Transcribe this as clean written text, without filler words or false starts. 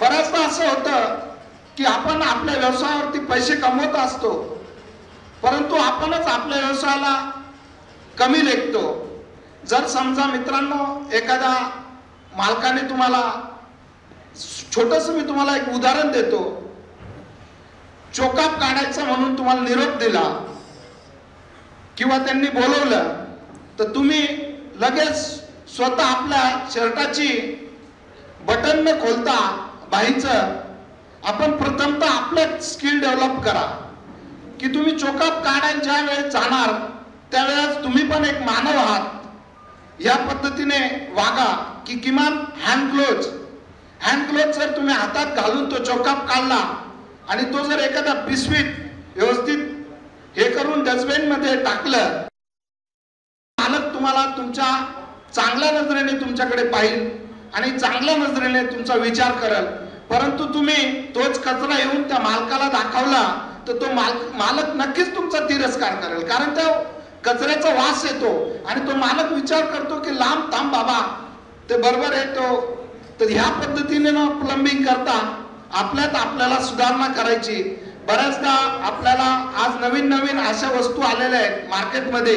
बऱ्याचदा असं होतं की आपण आपल्या व्यवसायावरती पैसे कमवत असतो, परंतु आपणच आपल्या व्यवसायाला कमी लेखतो। जर समजा मित्रांनो एखाद्या मालकाने तुम्हाला छोटंसं मी तुम्हाला एक उदाहरण देतो, चोकाप काढायचा म्हणून तुम्हाला निरोप दिला किंवा त्यांनी बोलवलं तर तुम्ही लगेच स्वतः आपल्या शर्टाची बटन न खोलता बाहीचं आपण प्रथमतः आपलं स्किल डेव्हलप करा की तुम्ही चोकाप काढायला ज्या वेळेस जाणार त्यावेळेस तुम्ही पण एक मानव आहात या पद्धतीने वागा की किमान हँड ग्लोव्ज जर तुम्ही हातात घालून तो चोकाप काढला आणि तो जर एखाद्या पिशवीत व्यवस्थित हे करून डस्टबिन मध्ये टाकलं, मालक तुम्हाला तुमच्या चांगल्या नजरेने तुमच्याकडे पाहिल आणि चांगल्या नजरेने तुमचा विचार करेल। परंतु तुम्ही तोच कचरा येऊन त्या मालकाला दाखवला तर तो मालक नक्कीच तुमचा तिरस्कार करेल, कारण त्या कचऱ्याचा वास येतो आणि तो मालक विचार करतो की लांब थांब बाबा ते बरोबर येतो। तर ह्या पद्धतीने ना प्लंबिंग करता आपल्याला सुधारणा करायची। बऱ्याचदा आपल्याला आज नवीन अशा वस्तू आलेल्या आहेत मार्केटमध्ये